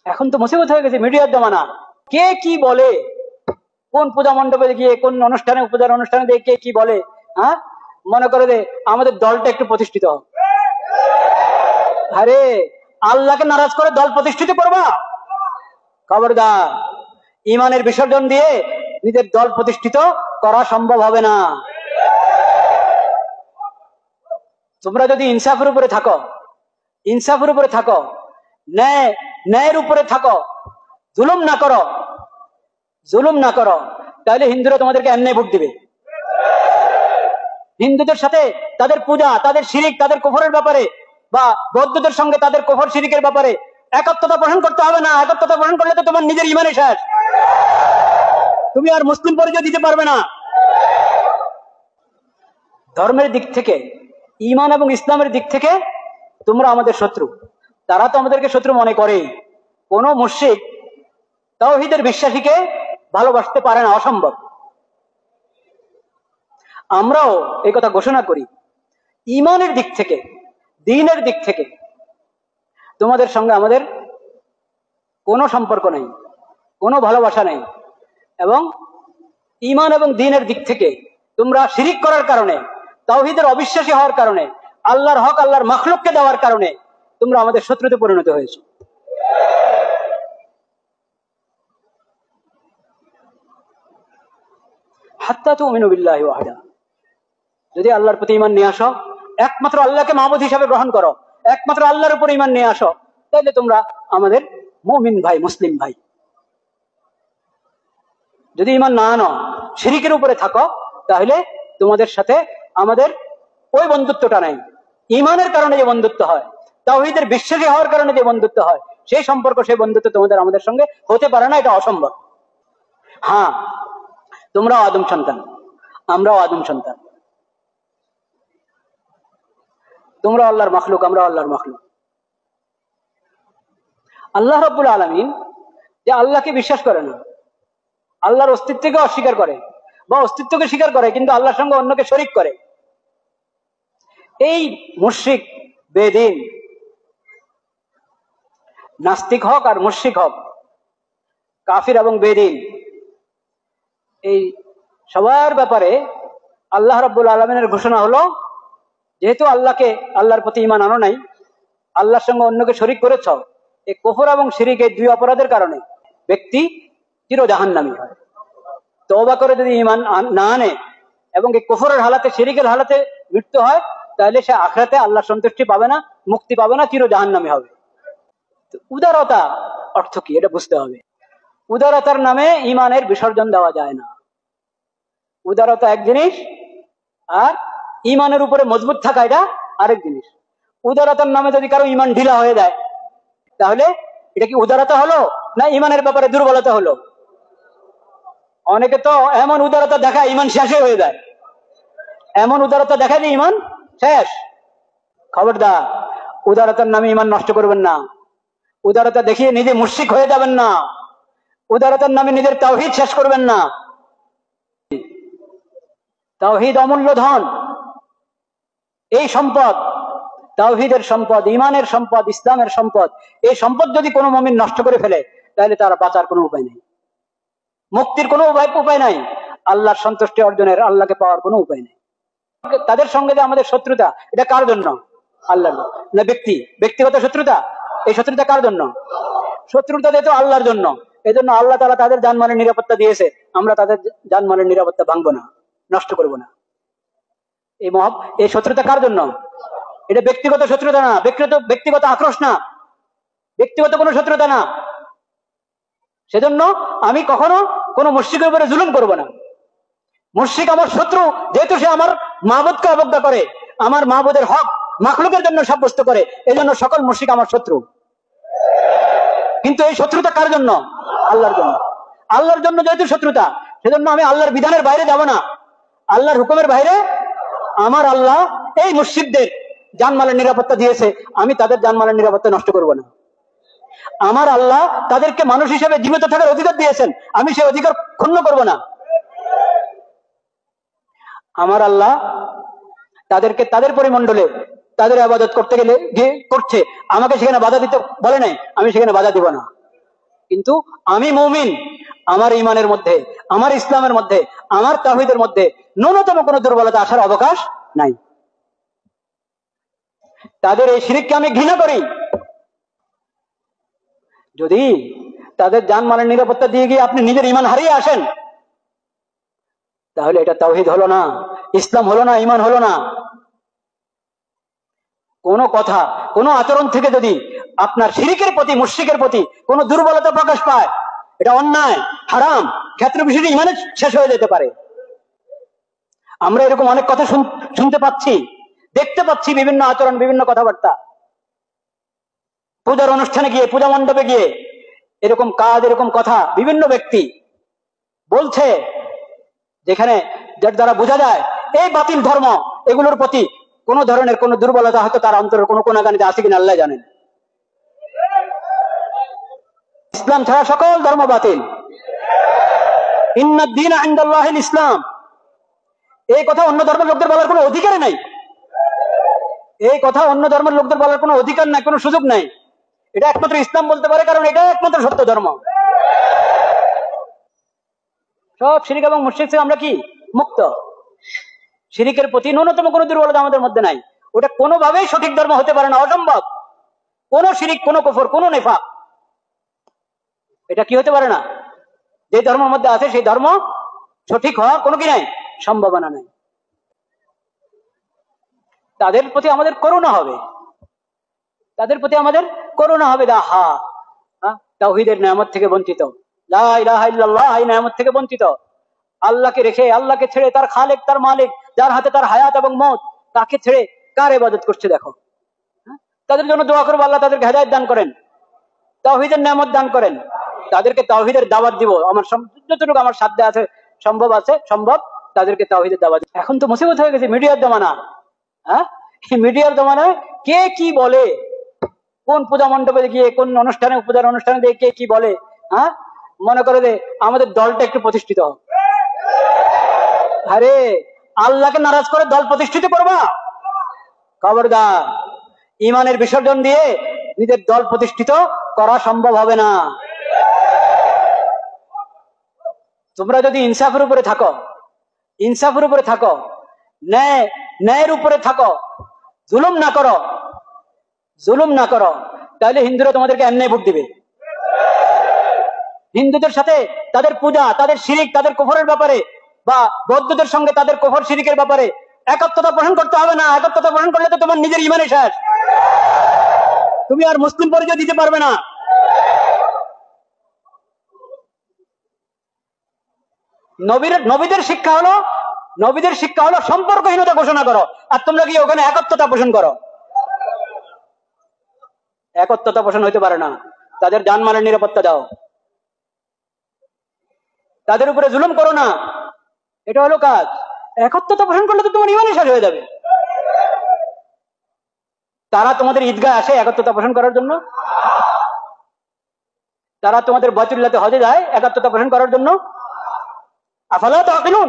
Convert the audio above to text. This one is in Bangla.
এখন তো মুসিবত হয়ে গেছে, মিডিয়ার জমানা। কে কি বলে, কোন পূজা মণ্ডপে গিয়ে, কোন অনুষ্ঠানে, পূজার অনুষ্ঠানে দিয়ে কে কি বলে। হ্যাঁ, মনে করে যে আমাদের দলটা একটু প্রতিষ্ঠিত। আরে আল্লাহকে নারাজ করে দল প্রতিষ্ঠিত করবা? খবরদার, ইমানের বিসর্জন দিয়ে নিজের দল প্রতিষ্ঠিত করা সম্ভব হবে না। তোমরা যদি ইনসাফের উপরে থাকো, ইনসাফের উপরে থাকো, ন্যায়ের উপরে থাকো, জুলুম না করো, জুলুম না করো, তাহলে হিন্দুরা তোমাদেরকে এমনি ভোট দিবে। হিন্দুদের সাথে তাদের পূজা, তাদের শিরিক, তাদের কুফরের ব্যাপারে, বা বৌদ্ধদের সঙ্গে তাদের কুফর শিরিকের ব্যাপারে একত্রতা পোষণ করতে হবে না। একত্রতা পোষণ করলে তো তোমার নিজের ইমানে শেষ, তুমি আর মুসলিম পরিচয় দিতে পারবে না। ধর্মের দিক থেকে, ইমান এবং ইসলামের দিক থেকে তোমরা আমাদের শত্রু। তারা তো আমাদেরকে শত্রু মনে করে। কোন মুশরিক তাওহীদের বিশ্বাসীকে ভালোবাসতে পারে না, অসম্ভব। আমরাও এই কথা ঘোষণা করি, ইমানের দিক থেকে, দ্বীনের দিক থেকে তোমাদের সঙ্গে আমাদের কোনো সম্পর্ক নেই, কোনো ভালোবাসা নেই। এবং ইমান এবং দ্বীনের দিক থেকে তোমরা শিরিক করার কারণে, তাওহীদের অবিশ্বাসী হওয়ার কারণে, আল্লাহর হক আল্লাহর মাখলুককে দেওয়ার কারণে তোমরা আমাদের শত্রুতে পরিণত হয়েছে। হাত্তা তুমিনু বিল্লাহি ওয়াহদা, যদি আল্লাহর প্রতি ঈমান নিয়ে আসো, একমাত্র আল্লাহকে মাবুদ হিসাবে গ্রহণ করো, একমাত্র আল্লাহর উপর ঈমান নিয়ে আসো, তাহলে তোমরা আমাদের মুমিন ভাই, মুসলিম ভাই। যদি ঈমান না আনো, শিরিকের উপরে থাকো, তাহলে তোমাদের সাথে আমাদের ওই বন্ধুত্বটা নাই। ঈমানের কারণে যে বন্ধুত্ব হয়, তাওহীদের বিশ্বাসী হওয়ার কারণে যে বন্ধুত্ব হয়, সেই সম্পর্ক, সেই বন্ধুত্ব তোমাদের আমাদের সঙ্গে হতে পারে না, এটা অসম্ভব। হ্যাঁ, তোমরাও আদম সন্তান, আমরাও আদম সন্তান। তোমরা আল্লাহর মাখলুক, আমরা আল্লাহর মাখলুক। আল্লাহ রাব্বুল আলামিন যে আল্লাহকে বিশ্বাস করে না, আল্লাহর অস্তিত্বকে অস্বীকার করে, বা অস্তিত্বকে স্বীকার করে কিন্তু আল্লাহর সঙ্গে অন্যকে শরীক করে, এই মুশরিক, বেদীন, নাস্তিক হক আর মুশরিক হক, কাফির এবং বেদীন, এই সবার ব্যাপারে আল্লাহ রাব্বুল আলামিনের ঘোষণা হলো, যেহেতু আল্লাহর প্রতি ঈমান আনো নাই, আল্লাহর সঙ্গে অন্যকে শরীক করেছ, এই কুফর এবং শিরিক, এই দুই অপরাধের কারণে ব্যক্তি চির জাহান্নামী হয়। তওবা করে যদি ঈমান না আনে এবং এই কুফরের হালাতে, শিরিকের হালাতে মৃত্যু হয়, তাহলে সে আখিরাতে আল্লাহর সন্তুষ্টি পাবে না, মুক্তি পাবে না, চির জাহান্নামী হবে। উদারতা অর্থ কি এটা বুঝতে হবে। উদারতার নামে ঈমানের বিসর্জন দেওয়া যায় না। উদারতা এক জিনিস, আর ঈমানের উপরে মজবুত থাকা এটা আরেক জিনিস। উদারতার নামে যদি কারো ঈমান ঢিলা হয়ে যায়, তাহলে এটা কি উদারতা হলো, না ঈমানের ব্যাপারে দুর্বলতা হলো? অনেকে তো এমন উদারতা দেখায় ঈমান শেষে হয়ে যায়, এমন উদারতা দেখায় যে ঈমান শেষ। খবরদার, উদারতার নামে ঈমান নষ্ট করবেন না। উদারতা দেখিয়ে নিজে মুশরিক হয়ে যাবেন না। উদারতার নামে নিজের তাওহীদ শেষ করবেন না। তাওহীদ অমূল্য ধন, এই সম্পদ, তাওহীদের সম্পদ, ঈমানের সম্পদ, ইসলামের সম্পদ, এই সম্পদ যদি কোনো মুমিন নষ্ট করে ফেলে, তাহলে তার বাঁচার কোনো উপায় নেই, মুক্তির কোনো উপায় নাই, আল্লাহর সন্তুষ্টি অর্জনের, আল্লাহকে পাওয়ার কোনো উপায় নেই। তাদের সঙ্গে যে আমাদের শত্রুতা, এটা কার জন্য? আল্লাহর না ব্যক্তিগত শত্রুতা? এই শত্রুতা কার জন্য? শত্রুতা দিয়ে তো আল্লাহর জন্য। এই জন্য আল্লাহ তাআলা তাদের জানমালের নিরাপত্তা দিয়েছে, আমরা তাদের জানমালের নিরাপত্তা ভাঙবো না, নষ্ট করবো না। এই শত্রুতা কার জন্য? এটা ব্যক্তিগত শত্রুতা না, ব্যক্তিগত আক্রোশ না, ব্যক্তিগত কোনো শত্রুতা না। সেজন্য আমি কখনো কোনো মুশরিকের উপরে জুলুম করব না। মুশরিক আমার শত্রু, যেহেতু সে আমার মাবুদকে অবজ্ঞা করে, আমার মাবুদের হক মাখলুকের জন্য সাব্যস্ত করে, এই জন্য সকল মুশরিক আমার শত্রু। কিন্তু এই শত্রুতা কার জন্য? আল্লাহর জন্য। আল্লাহর জন্য যেহেতু শত্রুতা, সেজন্য আমি আল্লাহর বিধানের বাইরে যাব না, আল্লাহর হুকুমের বাইরে। আমার আল্লাহ এই মুশরিকদের জানমালের নিরাপত্তা দিয়েছে, আমি তাদের জানমালের নিরাপত্তা নষ্ট করব না। আমার আল্লাহ তাদেরকে মানুষ হিসেবে জীবিত থাকার অধিকার দিয়েছেন, আমি সেই অধিকার ক্ষুণ্ণ করব না। আমার আল্লাহ তাদেরকে তাদের পরিমণ্ডলে তাদের ইবাদত করতে গেলে করছে, আমাকে সেখানে বাধা দিতে বলে নাই, আমি সেখানে বাধা দিব না। কিন্তু আমি মুমিন, আমার ঈমানের মধ্যে, আমার ইসলামের মধ্যে, আমার তাওহীদের মধ্যে ন্যূনতম কোনো দুর্বলতা আসার অবকাশ নাই। তাদের এই শিরককে আমি ঘৃণা করি। যদি তাদের জানমালের নিরাপত্তা দিয়ে গিয়ে আপনি নিজের ঈমান হারিয়ে আসেন, তাহলে এটা তাওহীদ হলো না, ইসলাম হলো না, ঈমান হলো না। কোন কথা, কোন আচরণ থেকে যদি আপনার শিরকের প্রতি, মুশরিকের প্রতি কোন দুর্বলতা প্রকাশ পায়, এটা অন্যায়, হারাম, ক্ষেত্র বিশেষে ঈমানে শেষ হয়ে যেতে পারে। আমরা এরকম অনেক কথা শুনতে পাচ্ছি, দেখতে পাচ্ছি, বিভিন্ন আচরণ, বিভিন্ন কথাবার্তা। পূজার অনুষ্ঠানে গিয়ে, পূজা মণ্ডপে গিয়ে এরকম কাজ, এরকম কথা বিভিন্ন ব্যক্তি বলছে, যেখানে যার দ্বারা বোঝা যায় এই বাতিল ধর্ম, এগুলোর প্রতি কোন ধরনের কোন দুর্বলতা হয়তো তার অন্তরের কোন কোনাগানিতে আছে কিনা আল্লাহ জানেন। ইসলাম ছাড়া সকল ধর্ম বাতিল। ইন্নাদ দীন ইনদাল্লাহিল ইসলাম, এই কথা অন্য ধর্মের লোকদের বলার কোনো অধিকার নাই। এই কথা অন্য ধর্মের লোকদের বলার কোনো অধিকার নাই, কোনো সুযোগ নাই। এটা একমাত্র ইসলাম বলতে পারে, কারণ এটা একমাত্র সত্য ধর্ম। সব শিরক এবং মুশরিক থেকে আমরা কি মুক্ত। শিরকের প্রতি ন্যূনতম কোনো দুর্বলতা আমাদের মধ্যে নাই। ওটা কোনোভাবেই সঠিক ধর্ম হতে পারে না, অসম্ভব। কোন শিরক, কোন কুফর, কোন নিফাক, এটা কি হতে পারে না। যে ধর্মের মধ্যে আছে সেই ধর্ম সঠিক হওয়ার কোনো কি নাই, সম্ভাবনা নাই। তাদের প্রতি আমাদের করুণা হবে, তাদের প্রতি আমাদের করুণা হবে। তাওহীদের নিয়ামত থেকে বঞ্চিত, লা ইলাহা ইল্লাল্লাহ এই নিয়ামত থেকে বঞ্চিত, আল্লাহকে রেখে, আল্লাহকে ছেড়ে, তার খালেক, তার মালিক, যার হাতে তার হায়াত এবং মওত, তাকে ছেড়ে কার ইবাদত করছে দেখো। তাদের জন্য দোয়া করবো, আল্লাহ তাদেরকে হেদায়েত দান করেন, তাওহীদের নিয়ামত দান করেন। তাদেরকে তাওহীদের দাওয়াত দিব, আমার যতটুকু আমার সাধ্যে আছে, সম্ভব তাদেরকে তাওহীদের দাওয়াত। এখন তো মুসিবত হয়ে গেছে, মিডিয়ার জমানা। এই মিডিয়ার জমানায় কে কি বলে, কোন পূজা মণ্ডপে গিয়ে, কোন অনুষ্ঠানে, পূজার অনুষ্ঠানে দিয়ে কে কি বলে। মনে করে যে আমাদের দলটা একটু প্রতিষ্ঠিত হোক। আরে আল্লাহকে নারাজ করে দল প্রতিষ্ঠিত করবা? খবরদার, ঈমানের বিসর্জন দিয়ে নিজের দল প্রতিষ্ঠিত করা সম্ভব হবে না। তোমরা যদি ইনসাফের উপরে থাকো, ইনসাফের উপরে থাকো, ন্যায়ের উপরে থাকো, জুলুম না করো, তাহলে হিন্দুরা তোমাদেরকে এমনি ভোট দিবে। হিন্দুদের সাথে তাদের পূজা, তাদের শিরিক, তাদের কুফরের ব্যাপারে, বা বৌদ্ধদের সঙ্গে তাদের কুফর শিরিকের ব্যাপারে একত্রতা পোষণ করতে হবে না। একত্রতা পোষণ করলে তো তোমার নিজের ঈমানে শেষ, তুমি আর মুসলিম পরিচয় দিতে পারবে না। নবীদের শিক্ষা হলো সম্পর্কহীনতা ঘোষণা করো, আর তোমরা কি ওখানে একত্রতা পোষণ করো। একত্রতা পোষণ হইতে পারে না। তাদের জানমালের নিরাপত্তা দাও, তাদের উপরে জুলুম করো না, এটা হলো কাজ। একত্রতা পোষণ করলে তো তোমার ঈমানই শেষ হয়ে যাবে। তারা তোমাদের ঈদগাহ আসে একত্রতা পোষণ করার জন্য, তারা তোমাদের বাইতুল্লাহতে হজে যায় একত্রতা পোষণ করার জন্য। আফালা তাকিলুন,